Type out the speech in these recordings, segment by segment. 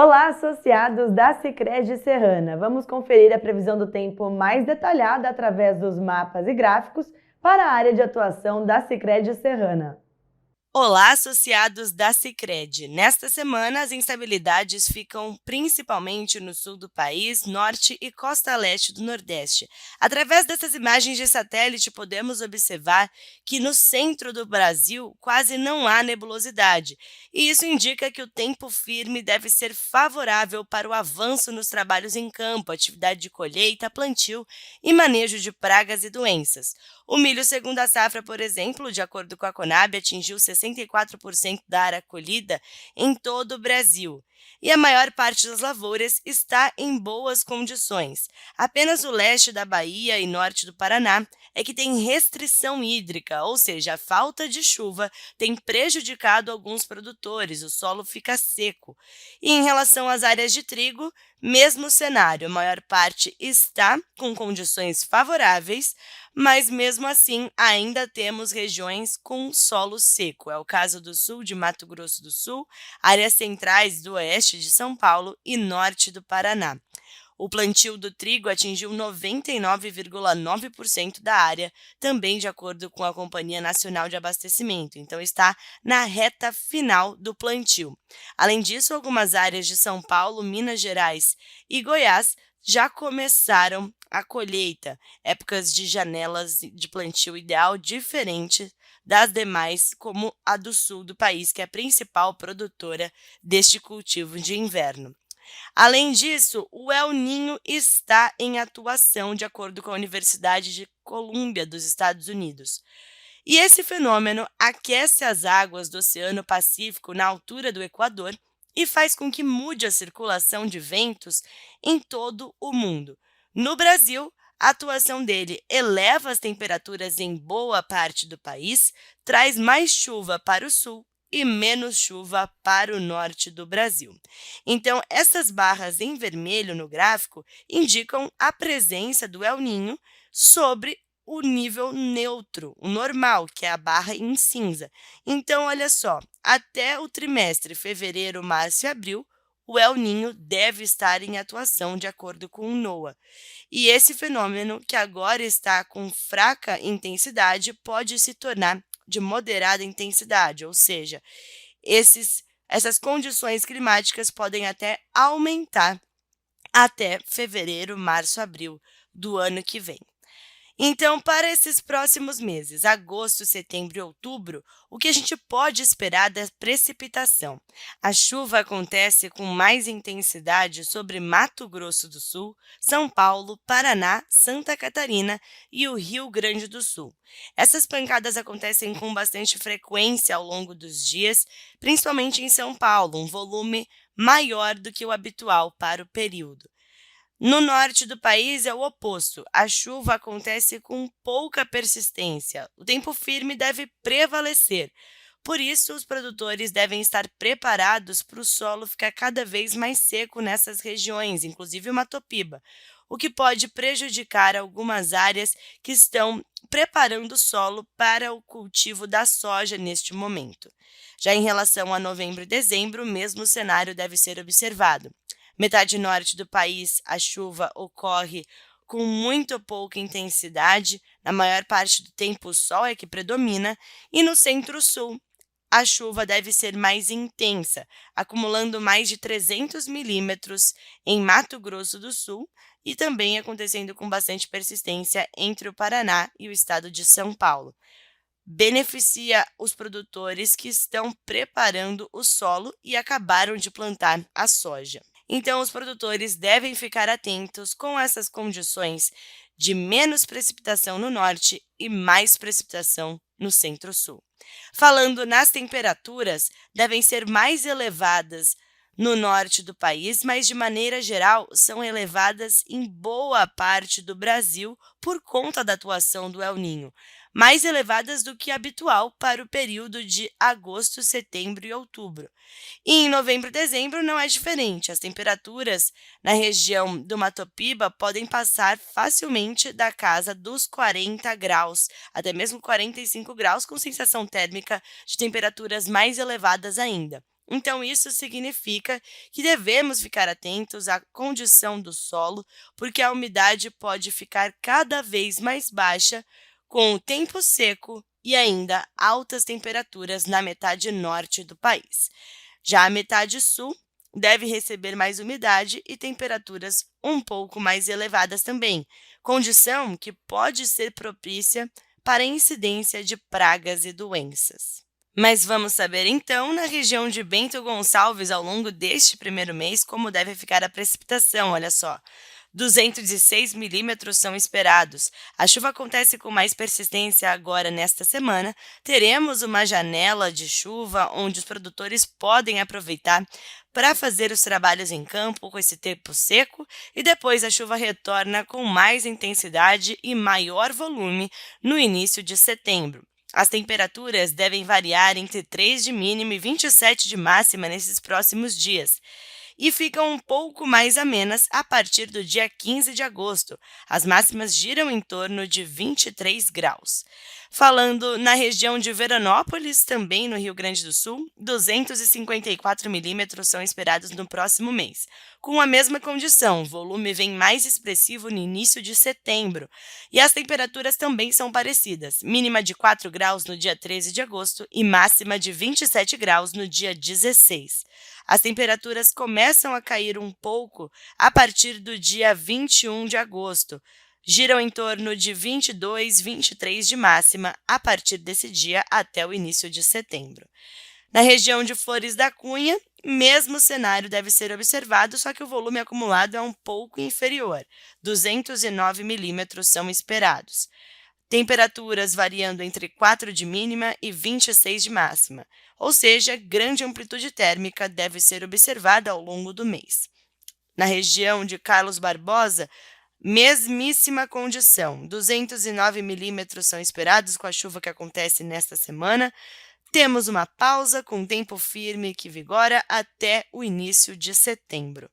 Olá, associados da Sicredi Serrana. Vamos conferir a previsão do tempo mais detalhada através dos mapas e gráficos para a área de atuação da Sicredi Serrana. Olá, associados da Sicredi. Nesta semana, as instabilidades ficam principalmente no sul do país, norte e costa leste do Nordeste. Através dessas imagens de satélite, podemos observar que no centro do Brasil quase não há nebulosidade, e isso indica que o tempo firme deve ser favorável para o avanço nos trabalhos em campo, atividade de colheita, plantio e manejo de pragas e doenças. O milho segunda safra, por exemplo, de acordo com a Conab, atingiu 64% da área colhida em todo o Brasil. E a maior parte das lavouras está em boas condições. Apenas o leste da Bahia e norte do Paraná é que tem restrição hídrica, ou seja, a falta de chuva tem prejudicado alguns produtores, o solo fica seco. E em relação às áreas de trigo, mesmo cenário, a maior parte está com condições favoráveis, mas mesmo assim ainda temos regiões com solo seco. É o caso do sul de Mato Grosso do Sul, áreas centrais do oeste de São Paulo e norte do Paraná. O plantio do trigo atingiu 99,9% da área, também de acordo com a Companhia Nacional de Abastecimento, então está na reta final do plantio. Além disso, algumas áreas de São Paulo, Minas Gerais e Goiás já começaram a colheita, épocas de janelas de plantio ideal diferentes das demais, como a do sul do país, que é a principal produtora deste cultivo de inverno. Além disso, o El Niño está em atuação, de acordo com a Universidade de Colômbia dos Estados Unidos. E esse fenômeno aquece as águas do Oceano Pacífico na altura do Equador e faz com que mude a circulação de ventos em todo o mundo. No Brasil, a atuação dele eleva as temperaturas em boa parte do país, traz mais chuva para o sul e menos chuva para o norte do Brasil. Então, essas barras em vermelho no gráfico indicam a presença do El Niño sobre o nível neutro, o normal, que é a barra em cinza. Então, olha só, até o trimestre fevereiro, março e abril, o El Niño deve estar em atuação, de acordo com o NOAA. E esse fenômeno, que agora está com fraca intensidade, pode se tornar de moderada intensidade, ou seja, essas condições climáticas podem até aumentar até fevereiro, março, abril do ano que vem. Então, para esses próximos meses, agosto, setembro e outubro, o que a gente pode esperar da precipitação? A chuva acontece com mais intensidade sobre Mato Grosso do Sul, São Paulo, Paraná, Santa Catarina e o Rio Grande do Sul. Essas pancadas acontecem com bastante frequência ao longo dos dias, principalmente em São Paulo, um volume maior do que o habitual para o período. No norte do país é o oposto. A chuva acontece com pouca persistência. O tempo firme deve prevalecer. Por isso, os produtores devem estar preparados para o solo ficar cada vez mais seco nessas regiões, inclusive o Mato Piba, o que pode prejudicar algumas áreas que estão preparando o solo para o cultivo da soja neste momento. Já em relação a novembro e dezembro, o mesmo cenário deve ser observado. Metade norte do país, a chuva ocorre com muito pouca intensidade, na maior parte do tempo o sol é que predomina, e no centro-sul, a chuva deve ser mais intensa, acumulando mais de 300 milímetros em Mato Grosso do Sul e também acontecendo com bastante persistência entre o Paraná e o estado de São Paulo. Beneficia os produtores que estão preparando o solo e acabaram de plantar a soja. Então, os produtores devem ficar atentos com essas condições de menos precipitação no norte e mais precipitação no centro-sul. Falando nas temperaturas, devem ser mais elevadas no norte do país, mas de maneira geral são elevadas em boa parte do Brasil por conta da atuação do El Niño, mais elevadas do que habitual para o período de agosto, setembro e outubro. E em novembro e dezembro não é diferente. As temperaturas na região do Mato Piba podem passar facilmente da casa dos 40 graus, até mesmo 45 graus, com sensação térmica de temperaturas mais elevadas ainda. Então, isso significa que devemos ficar atentos à condição do solo, porque a umidade pode ficar cada vez mais baixa com o tempo seco e ainda altas temperaturas na metade norte do país. Já a metade sul deve receber mais umidade e temperaturas um pouco mais elevadas também, condição que pode ser propícia para a incidência de pragas e doenças. Mas vamos saber então, na região de Bento Gonçalves, ao longo deste primeiro mês, como deve ficar a precipitação. Olha só, 206 milímetros são esperados. A chuva acontece com mais persistência agora nesta semana. Teremos uma janela de chuva onde os produtores podem aproveitar para fazer os trabalhos em campo com esse tempo seco e depois a chuva retorna com mais intensidade e maior volume no início de setembro. As temperaturas devem variar entre 3 de mínima e 27 de máxima nesses próximos dias e ficam um pouco mais amenas a partir do dia 15 de agosto. As máximas giram em torno de 23 graus. Falando na região de Veranópolis, também no Rio Grande do Sul, 254 milímetros são esperados no próximo mês. Com a mesma condição, o volume vem mais expressivo no início de setembro. E as temperaturas também são parecidas, mínima de 4 graus no dia 13 de agosto e máxima de 27 graus no dia 16. As temperaturas começam a cair um pouco a partir do dia 21 de agosto. Giram em torno de 22, 23 de máxima a partir desse dia até o início de setembro. Na região de Flores da Cunha, mesmo cenário deve ser observado, só que o volume acumulado é um pouco inferior. 209 milímetros são esperados. Temperaturas variando entre 4 de mínima e 26 de máxima, ou seja, grande amplitude térmica deve ser observada ao longo do mês. Na região de Carlos Barbosa, mesmíssima condição, 209 milímetros são esperados com a chuva que acontece nesta semana. Temos uma pausa com tempo firme que vigora até o início de setembro.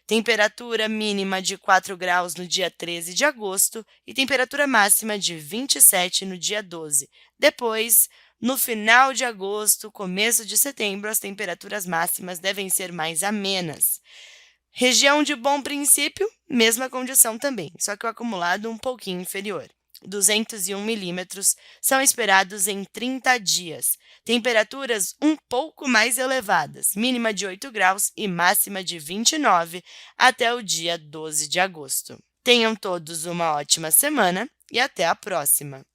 Temperatura mínima de 4 graus no dia 13 de agosto e temperatura máxima de 27 no dia 12. Depois, no final de agosto, começo de setembro, as temperaturas máximas devem ser mais amenas. Região de Bom Princípio, mesma condição também, só que o acumulado um pouquinho inferior. 201 milímetros são esperados em 30 dias. Temperaturas um pouco mais elevadas, mínima de 8 graus e máxima de 29 até o dia 12 de agosto. Tenham todos uma ótima semana e até a próxima!